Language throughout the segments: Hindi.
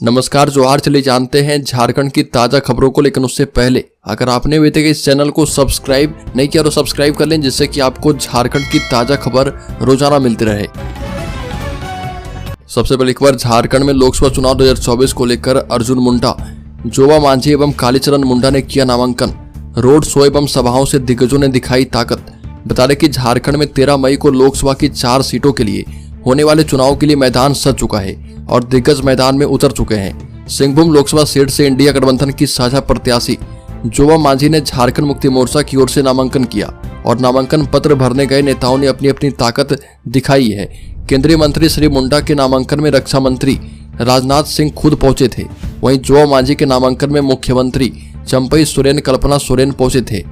नमस्कार जोहार। चलिए जानते हैं झारखंड की ताज़ा खबरों को, लेकिन उससे पहले अगर आपने अभी तक इस चैनल को सब्सक्राइब नहीं किया तो सब्सक्राइब कर लें, जिससे कि आपको झारखंड की ताज़ा खबर रोजाना मिलती रहे। सबसे पहले एक बार झारखंड में लोकसभा चुनाव 2024 को लेकर अर्जुन मुंडा, जोवा मांझी एवं कालीचरण मुंडा ने किया नामांकन। रोड शो एवं सभाओं से दिग्गजों ने दिखाई ताकत। बता दें कि झारखंड में 13 मई को लोकसभा की 4 सीटों के लिए होने वाले चुनाव के लिए मैदान सज चुका है और दिग्गज मैदान में उतर चुके हैं। सिंहभूम लोकसभा सीट से इंडिया गठबंधन की साझा प्रत्याशी जोवा मांझी ने झारखंड मुक्ति मोर्चा की ओर से नामांकन किया और नामांकन पत्र भरने गए नेताओं ने अपनी अपनी ताकत दिखाई है। केंद्रीय मंत्री श्री मुंडा के नामांकन में रक्षा मंत्री राजनाथ सिंह खुद पहुंचे थे। वहीं जोवा मांझी के नामांकन में मुख्यमंत्री चंपई सोरेन, कल्पना सोरेन पहुंचे थे।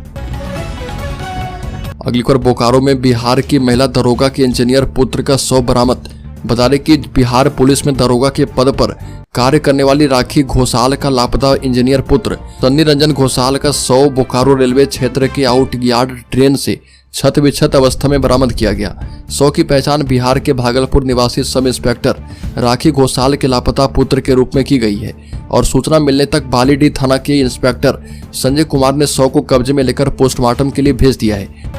अगली खबर, बोकारो में बिहार की महिला दरोगा के इंजीनियर पुत्र का शव बरामद। बता दें कि बिहार पुलिस में दरोगा के पद पर कार्य करने वाली राखी घोषाल का लापता इंजीनियर पुत्र सन्नी रंजन घोषाल का शव बोकारो रेलवे क्षेत्र के आउटयार्ड ट्रेन से छत विक्षत अवस्था में बरामद किया गया। शव की पहचान बिहार के भागलपुर निवासी सब इंस्पेक्टर राखी घोषाल के लापता पुत्र के रूप में की गई है और सूचना मिलने तक बालीडीह थाना के इंस्पेक्टर संजय कुमार ने शव को कब्जे में लेकर पोस्टमार्टम के लिए भेज दिया है।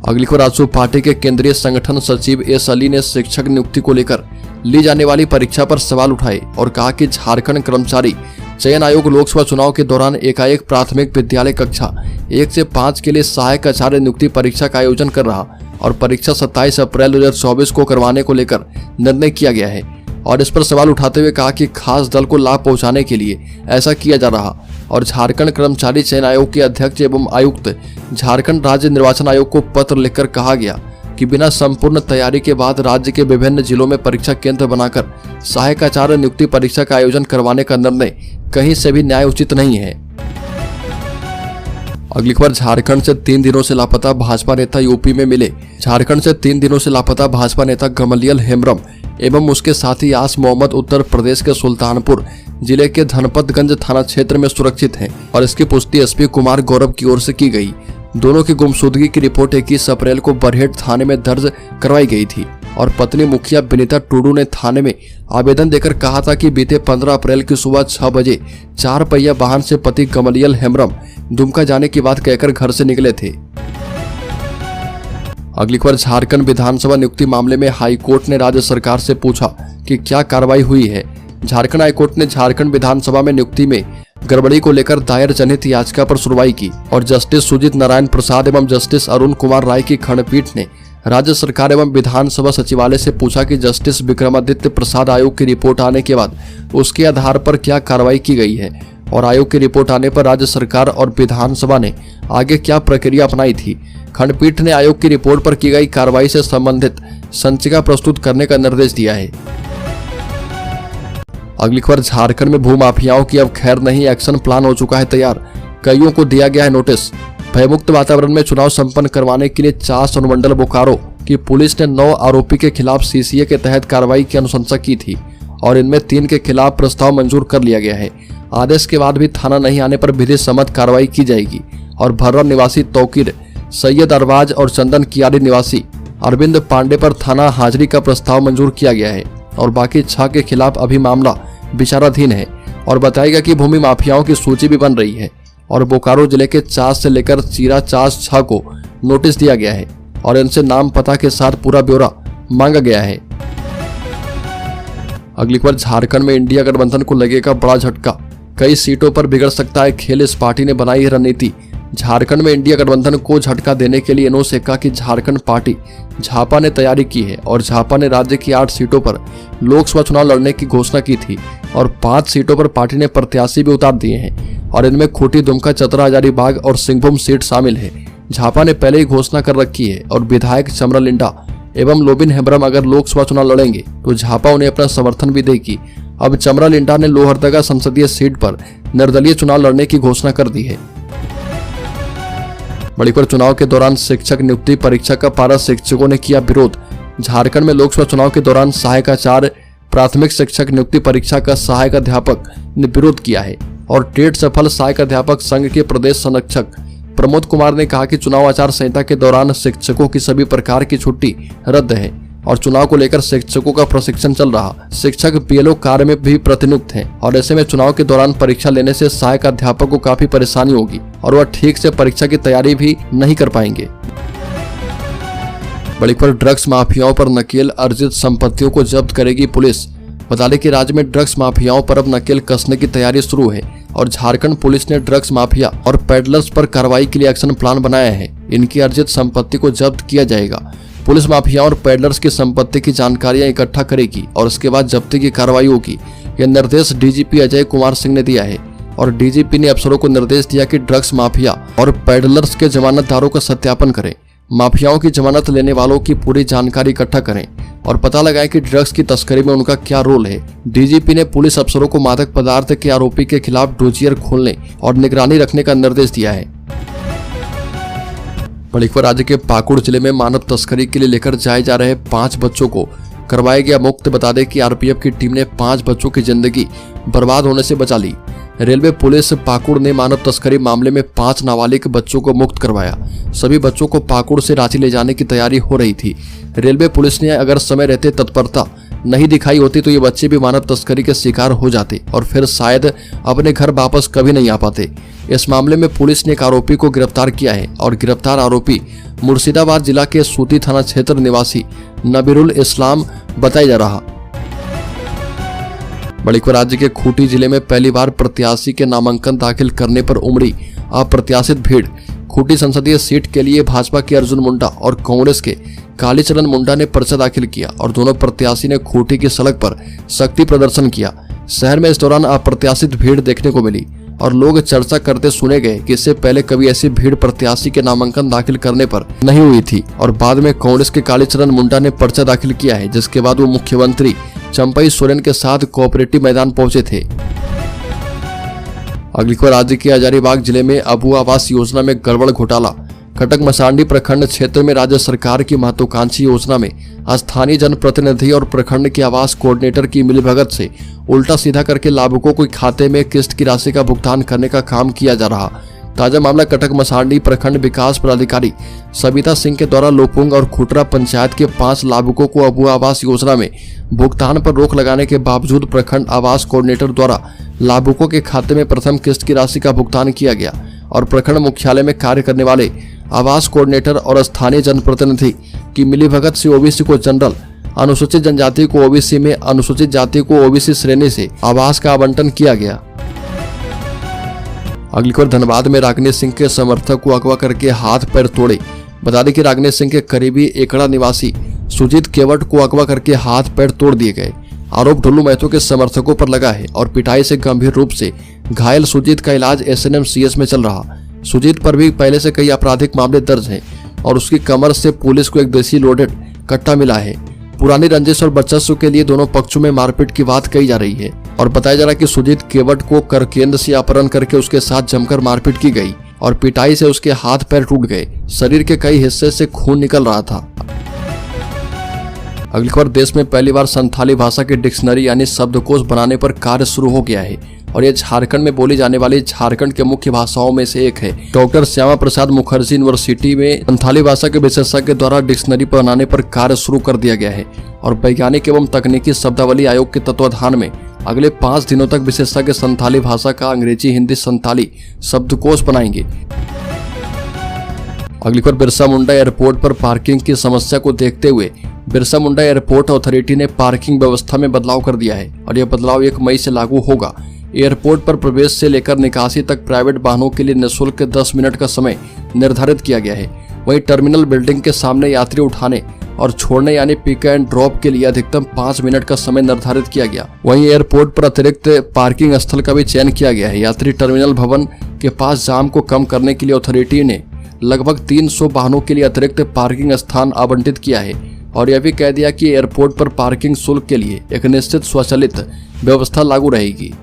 अगली खबर, आजसू पार्टी के केंद्रीय संगठन सचिव एस अली ने शिक्षक नियुक्ति को लेकर ली जाने वाली परीक्षा पर सवाल उठाए और कहा कि झारखंड कर्मचारी चयन आयोग लोकसभा चुनाव के दौरान एकाएक प्राथमिक विद्यालय कक्षा 1 से 5 के लिए सहायक आचार्य नियुक्ति परीक्षा का आयोजन कर रहा और परीक्षा 27 अप्रैल 2024 को करवाने को लेकर निर्णय किया गया है। और इस पर सवाल उठाते हुए कहा कि खास दल को लाभ पहुंचाने के लिए ऐसा किया जा रहा और झारखंड कर्मचारी चयन आयोग के अध्यक्ष एवं आयुक्त झारखंड राज्य निर्वाचन आयोग को पत्र लिखकर कहा गया कि बिना संपूर्ण तैयारी के बाद राज्य के विभिन्न जिलों में परीक्षा केंद्र बनाकर सहायक आचार्य नियुक्ति परीक्षा का आयोजन करवाने का निर्णय कहीं से भी न्याय उचित नहीं है। अगली खबर, झारखंड से 3 दिनों से लापता भाजपा नेता यूपी में मिले। झारखंड से 3 दिनों से लापता भाजपा नेता गमलियल हेम्ब्रम एवं उसके साथी आस मोहम्मद उत्तर प्रदेश के सुल्तानपुर जिले के धनपतगंज थाना क्षेत्र में सुरक्षित हैं और इसकी पुष्टि एसपी कुमार गौरव की ओर से की गई। दोनों की गुमशुदगी की रिपोर्ट 21 अप्रैल को बरहेट थाने में दर्ज करवाई गई थी और पत्नी मुखिया बिनीता टुडू ने थाने में आवेदन देकर कहा था कि बीते 15 अप्रैल की सुबह 6 बजे 4 पहिया वाहन से पति गमलियल हेम्ब्रम दुमका जाने की बात कहकर घर से निकले थे। अगली खबर, झारखंड विधानसभा नियुक्ति मामले में हाईकोर्ट ने राज्य सरकार से पूछा कि क्या कार्रवाई हुई है। झारखंड हाईकोर्ट ने झारखंड विधानसभा में नियुक्ति में गड़बड़ी को लेकर दायर जनहित याचिका पर सुनवाई की और जस्टिस सुजीत नारायण प्रसाद एवं जस्टिस अरुण कुमार राय की खंडपीठ ने राज्य सरकार एवं विधानसभा सचिवालय से पूछा कि जस्टिस विक्रमादित्य प्रसाद आयोग की रिपोर्ट आने के बाद उसके आधार पर क्या कार्रवाई की गई है और आयोग की रिपोर्ट आने पर राज्य सरकार और विधानसभा ने आगे क्या प्रक्रिया अपनाई थी। खंडपीठ ने आयोग की रिपोर्ट पर की गई कार्रवाई से संबंधित संचिका प्रस्तुत करने का निर्देश दिया है। अगली खबर, झारखंड में भूमाफियाओं की अब खैर नहीं, एक्शन प्लान हो चुका है तैयार। कईयों को दिया गया है नोटिस। भयमुक्त वातावरण में चुनाव संपन्न करवाने के लिए चास अनुमंडल बोकारो की पुलिस ने 9 आरोपी के खिलाफ सीसीए के तहत कार्रवाई की अनुशंसा की थी और इनमें 3 के खिलाफ प्रस्ताव मंजूर कर लिया गया है। आदेश के बाद भी थाना नहीं आने पर विधि सम्मत कार्रवाई की जाएगी और भर्रा निवासी तौकीर सैयद अरबाज और चंदन कियारी निवासी अरविंद पांडे पर थाना हाजिरी का प्रस्ताव मंजूर किया गया है और बाकी 6 के खिलाफ अभी मामला विचाराधीन है। और बताएगा कि भूमि माफियाओं की सूची भी बन रही है और बोकारो जिले के चास से लेकर चीरा चास 6 को नोटिस दिया गया है और इनसे नाम पता के साथ पूरा ब्यौरा मांगा गया है। अगली खबर, झारखंड में इंडिया गठबंधन को लगेगा बड़ा झटका। कई सीटों पर बिगड़ सकता है खेल, इस पार्टी ने बनाई है रणनीति। झारखंड में इंडिया गठबंधन को झटका देने के लिए नौसेना की झारखंड पार्टी झापा ने तैयारी की है और झापा ने राज्य की 8 सीटों पर लोकसभा चुनाव लड़ने की घोषणा की थी और 5 सीटों पर पार्टी ने प्रत्याशी भी उतार दिए हैं और इनमें खूंटी, दुमका, चतरा, हजारीबाग और सिंहभूम सीट शामिल है। झापा ने पहले ही घोषणा कर रखी है और विधायक चमरा लिंडा एवं लोबिन हेम्ब्रम अगर लोकसभा चुनाव लड़ेंगे तो झापा उन्हें अपना समर्थन भी देगी। अब चमरा लिंडा ने लोहरदगा संसदीय सीट पर निर्दलीय चुनाव लड़ने की घोषणा कर दी है। बड़ी पर चुनाव के दौरान शिक्षक नियुक्ति परीक्षा का पारा शिक्षकों ने किया विरोध। झारखंड में लोकसभा चुनाव के दौरान सहायक आचार्य प्राथमिक शिक्षक नियुक्ति परीक्षा का सहायक अध्यापक ने विरोध किया है और टेट सफल सहायक अध्यापक संघ के प्रदेश संरक्षक प्रमोद कुमार ने कहा कि चुनाव आचार संहिता के दौरान शिक्षकों की सभी प्रकार की छुट्टी रद्द है और चुनाव को लेकर शिक्षकों का प्रशिक्षण चल रहा। शिक्षक बीएलओ कार्य में भी प्रतिनियुक्त हैं और ऐसे में चुनाव के दौरान परीक्षा लेने से सहायक अध्यापक को काफी परेशानी होगी और वह ठीक से परीक्षा की तैयारी भी नहीं कर पाएंगे। बड़ी खबर, ड्रग्स माफियाओं पर नकेल, अर्जित संपत्तियों को जब्त करेगी पुलिस। बता दें कि राज्य में ड्रग्स माफियाओं पर अब नकेल कसने की तैयारी शुरू है और झारखंड पुलिस ने ड्रग्स माफिया और पेडलर्स पर कार्रवाई के लिए एक्शन प्लान बनाया है। इनकी अर्जित संपत्ति को जब्त किया जाएगा। पुलिस माफिया और पेडलर्स की संपत्ति की जानकारियां इकट्ठा करेगी और उसके बाद जब्ती की कार्रवाई होगी। यह निर्देश डीजीपी अजय कुमार सिंह ने दिया है और डीजीपी ने अफसरों को निर्देश दिया कि ड्रग्स माफिया और पेडलर्स के जमानतदारों का सत्यापन करें, माफियाओं की जमानत लेने वालों की पूरी जानकारी इकट्ठा करें और पता लगाएं कि ड्रग्स की तस्करी में उनका क्या रोल है। डीजीपी ने पुलिस अफसरों को मादक पदार्थ के आरोपी के खिलाफ डोजियर खोलने और निगरानी रखने का निर्देश दिया है। बड़ी खबर, राज्य के पाकुड़ जिले में मानव तस्करी के लिए लेकर जाए जा रहे 5 बच्चों को करवाया गया मुक्त। बता दें कि आरपीएफ की टीम ने 5 बच्चों की जिंदगी बर्बाद होने से बचा ली। रेलवे पुलिस पाकुड़ ने मानव तस्करी मामले में 5 नाबालिग बच्चों को मुक्त करवाया। सभी बच्चों को पाकुड़ से रांची ले जाने की तैयारी हो रही थी। रेलवे पुलिस ने अगर समय रहते तत्परता नहीं दिखाई होती तो ये बच्चे भी मानव तस्करी के शिकार हो जाते और फिर शायद अपने घर वापस कभी नहीं आ पाते। इस मामले में पुलिस ने एक आरोपी को गिरफ्तार किया है और गिरफ्तार आरोपी मुर्शिदाबाद जिला के सूती थाना क्षेत्र निवासी नबीरुल इस्लाम बताया जा रहा। बड़ी खबर, राज्य के खूंटी जिले में पहली बार प्रत्याशी के नामांकन दाखिल करने पर उमड़ी अप्रत्याशित भीड़। खूंटी संसदीय सीट के लिए भाजपा के अर्जुन मुंडा और कांग्रेस के कालीचरण मुंडा ने पर्चा दाखिल किया और दोनों प्रत्याशी ने खूंटी की सड़क पर शक्ति प्रदर्शन किया। शहर में इस दौरान अप्रत्याशित भीड़ देखने को मिली और लोग चर्चा करते सुने गए कि इससे पहले कभी ऐसी भीड़ प्रत्याशी के नामांकन दाखिल करने पर नहीं हुई थी और बाद में कांग्रेस के कालीचरण मुंडा ने पर्चा दाखिल किया है, जिसके बाद वो मुख्यमंत्री चंपई सोरेन के साथ कोऑपरेटिव मैदान पहुंचे थे। अगली खबर, राज्य के हजारीबाग जिले में अबू आवास योजना में गड़बड़ घोटाला। कटक मसांडी प्रखंड क्षेत्र में राज्य सरकार की महत्वाकांक्षी योजना में स्थानीय जनप्रतिनिधि और प्रखंड के आवास कोऑर्डिनेटर की मिलीभगत से उल्टा सीधा करके लाभुकों के खाते में किस्त की राशि का भुगतान करने का काम किया जा रहा। ताजा मामला कटक मसांडी प्रखंड विकास पदाधिकारी सविता सिंह के द्वारा लोपुंग और खुटरा पंचायत के 5 लाभुकों को अबू आवास योजना में भुगतान पर रोक लगाने के बावजूद प्रखंड आवास कोऑर्डिनेटर द्वारा लाभुकों के खाते में प्रथम किस्त की राशि का भुगतान किया गया और प्रखंड मुख्यालय में कार्य करने वाले आवास कोऑर्डिनेटर और स्थानीय जनप्रतिनिधि की मिलीभगत से ओबीसी को जनरल, अनुसूचित जनजाति को ओबीसी में, अनुसूचित जाति को ओबीसी श्रेणी से आवास का आवंटन किया गया। अगली खबर, धनबाद में रागिनी सिंह के समर्थक को अगवा करके हाथ पैर तोड़े। बता दें कि रागिनी सिंह के करीबी एकड़ा निवासी सुजीत केवट को अगवा करके हाथ पैर तोड़ दिए गए। आरोप ढुल्लू महतो के समर्थकों पर लगा है और पिटाई से गंभीर रूप से घायल सुजीत का इलाज एसएनएमसीएच में चल रहा। सुजीत पर भी पहले से कई आपराधिक मामले दर्ज हैं और उसकी कमर से पुलिस को एक देसी लोडेड कट्टा मिला है। पुरानी रंजिश और वर्चस्व के लिए दोनों पक्षों में मारपीट की बात कही जा रही है और बताया जा रहा है कि सुजीत केवट को कर केंद्र से अपहरण करके उसके साथ जमकर मारपीट की गई और पिटाई से उसके हाथ पैर टूट गए। शरीर के कई हिस्से से खून निकल रहा था। अगली खबर, देश में पहली बार संथाली भाषा की डिक्शनरी यानी शब्दकोश बनाने पर कार्य शुरू हो गया है और यह झारखंड में बोली जाने वाली झारखंड के मुख्य भाषाओं में से एक है। डॉक्टर श्यामा प्रसाद मुखर्जी यूनिवर्सिटी में संथाली भाषा के विशेषज्ञ द्वारा डिक्शनरी बनाने पर कार्य शुरू कर दिया गया है और वैज्ञानिक एवं तकनीकी शब्दावली आयोग के तत्वाधान में अगले 5 दिनों तक विशेषज्ञ संथाली भाषा का अंग्रेजी हिंदी संथाली शब्दकोश बनाएंगे। अगली खबर, बिरसा मुंडा एयरपोर्ट पर पार्किंग की समस्या को देखते हुए बिरसा मुंडा एयरपोर्ट अथॉरिटी ने पार्किंग व्यवस्था में बदलाव कर दिया है और यह बदलाव 1 मई से लागू होगा। एयरपोर्ट पर प्रवेश से लेकर निकासी तक प्राइवेट वाहनों के लिए निःशुल्क 10 मिनट का समय निर्धारित किया गया है। वहीं टर्मिनल बिल्डिंग के सामने यात्री उठाने और छोड़ने यानी पिक एंड ड्रॉप के लिए अधिकतम 5 मिनट का समय निर्धारित किया गया। वहीं एयरपोर्ट पर अतिरिक्त पार्किंग स्थल का भी चयन किया गया है। यात्री टर्मिनल भवन के पास जाम को कम करने के लिए अथॉरिटी ने लगभग 300 वाहनों के लिए अतिरिक्त पार्किंग स्थान आवंटित किया है और यह भी कह दिया कि एयरपोर्ट पर पार्किंग शुल्क के लिए एक निश्चित स्वचालित व्यवस्था लागू रहेगी।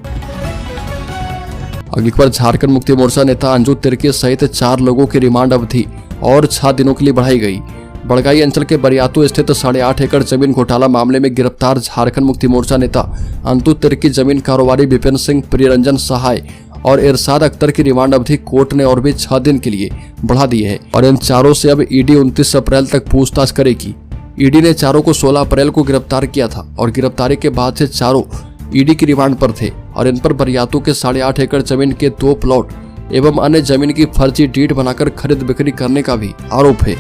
अगली खबर, झारखंड मुक्ति मोर्चा नेता अंजू तिर्की सहित 4 लोगों की रिमांड अवधि और 6 दिनों के लिए बढ़ाई गई। बड़गाई अंचल के बरियातू स्थित 8.5 एकड़ जमीन घोटाला मामले में गिरफ्तार झारखंड मुक्ति मोर्चा नेता अंतु तिर्की, जमीन कारोबारी विपिन सिंह, प्रियरंजन सहाय और इरशाद अख्तर की रिमांड अवधि कोर्ट ने और भी 6 दिन के लिए बढ़ा दी है और इन चारों से अब ईडी 29 अप्रैल तक पूछताछ करेगी। ईडी ने चारों को 16 अप्रैल को गिरफ्तार किया था और गिरफ्तारी के बाद से चारों ईडी की रिमांड पर थे और इन पर बरियातों के 8.5 एकड़ जमीन के 2 प्लॉट एवं अन्य जमीन की फर्जी डीड बनाकर खरीद बिक्री करने का भी आरोप है।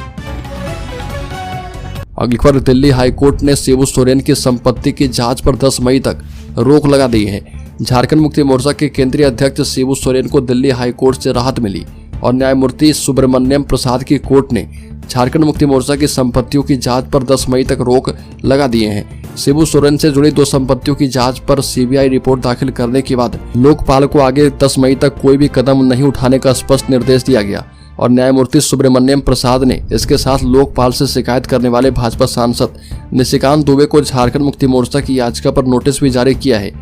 अगली खबर, दिल्ली हाईकोर्ट ने शिबू सोरेन की संपत्ति की जांच पर 10 मई तक रोक लगा दी है। झारखंड मुक्ति मोर्चा के केंद्रीय अध्यक्ष शिबू सोरेन को दिल्ली हाईकोर्ट से राहत मिली और न्यायमूर्ति सुब्रमण्यम प्रसाद की कोर्ट ने झारखंड मुक्ति मोर्चा की संपत्तियों की जांच पर 10 मई तक रोक लगा दिए हैं। शिबू सोरेन से जुड़ी 2 संपत्तियों की जांच पर सीबीआई रिपोर्ट दाखिल करने के बाद लोकपाल को आगे 10 मई तक कोई भी कदम नहीं उठाने का स्पष्ट निर्देश दिया गया और न्यायमूर्ति सुब्रमण्यम प्रसाद ने इसके साथ लोकपाल से शिकायत करने वाले भाजपा सांसद निशिकांत दुबे को झारखंड मुक्ति मोर्चा की याचिका पर नोटिस भी जारी किया है।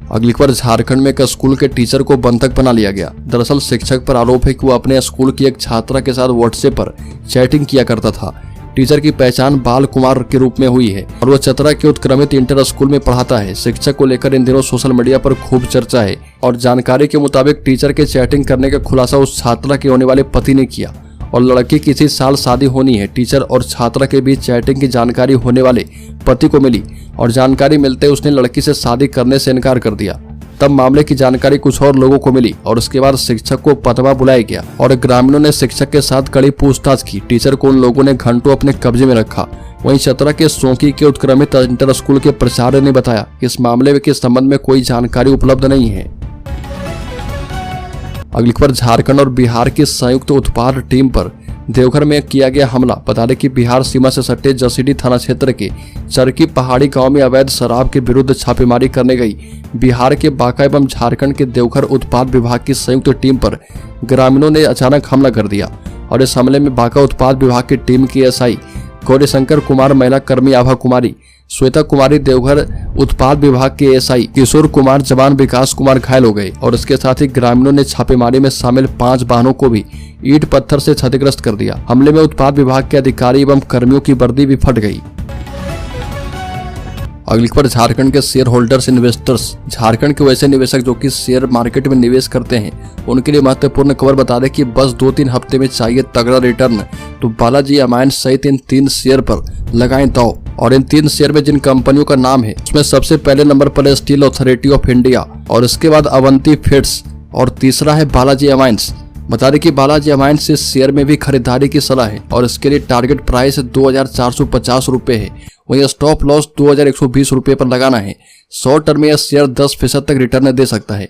अगली खबर, झारखंड में एक स्कूल के टीचर को बंधक बना लिया गया। दरअसल शिक्षक पर आरोप है कि वो अपने स्कूल की एक छात्रा के साथ व्हाट्सएप पर चैटिंग किया करता था। टीचर की पहचान बाल कुमार के रूप में हुई है और वह चतरा के उत्क्रमित इंटर स्कूल में पढ़ाता है। शिक्षक को लेकर इन दिनों सोशल मीडिया पर खूब चर्चा है और जानकारी के मुताबिक टीचर के चैटिंग करने का खुलासा उस छात्रा के होने वाले पति ने किया और लड़की की इसी साल शादी होनी है। टीचर और छात्रा के बीच चैटिंग की जानकारी होने वाले पति को मिली और जानकारी मिलते उसने लड़की से शादी करने से इनकार कर दिया। तब मामले की जानकारी कुछ और लोगों को मिली और उसके बाद शिक्षक को पतवा बुलाया गया और ग्रामीणों ने शिक्षक के साथ कड़ी पूछताछ की। टीचर को उन लोगों ने घंटों अपने कब्जे में रखा। वहीं चतरा के सोंकी के उत्क्रमित इंटर स्कूल के प्राचार्य ने बताया कि इस मामले के संबंध में कोई जानकारी उपलब्ध नहीं है। अगली खबर, झारखंड और बिहार की संयुक्त उत्पाद टीम पर देवघर में किया गया हमला। बता दें कि बिहार सीमा से सटे जसीडीह थाना क्षेत्र के चरकी पहाड़ी गांव में अवैध शराब के विरुद्ध छापेमारी करने गई बिहार के बांका एवं झारखंड के देवघर उत्पाद विभाग की संयुक्त टीम पर ग्रामीणों ने अचानक हमला कर दिया और इस हमले में बांका उत्पाद विभाग की टीम के एसआई गौरीशंकर कुमार, महिला कर्मी आभा कुमारी, श्वेता कुमारी, देवघर उत्पाद विभाग के एसआई किशोर कुमार, जवान विकास कुमार घायल हो गए और इसके साथ ही ग्रामीणों ने छापेमारी में शामिल 5 वाहनों को भी ईंट पत्थर से क्षतिग्रस्त कर दिया। हमले में उत्पाद विभाग के अधिकारी एवं कर्मियों की वर्दी भी फट गई। अगली खबर, झारखंड के शेयर होल्डर्स इन्वेस्टर्स। झारखंड के वैसे निवेशक जो कि शेयर मार्केट में निवेश करते हैं उनके लिए महत्वपूर्ण खबर बता दें कि बस 2-3 हफ्ते में चाहिए तगड़ा रिटर्न तो बालाजी अमाइंस सहित इन 3 शेयर पर लगाएं दांव। और इन 3 शेयर में जिन कंपनियों का नाम है उसमें सबसे पहले नंबर पर है स्टील अथॉरिटी ऑफ इंडिया और इसके बाद अवंती फीड्स और तीसरा है बालाजी अमाइंस। बता दें कि बालाजी अमाइंस से शेयर में भी खरीदारी की सलाह है और इसके लिए टारगेट प्राइस 2450 रुपए है। वहीं स्टॉप लॉस 2120 रुपए पर लगाना है। शॉर्ट टर्म में यह शेयर 10% तक रिटर्न दे सकता है।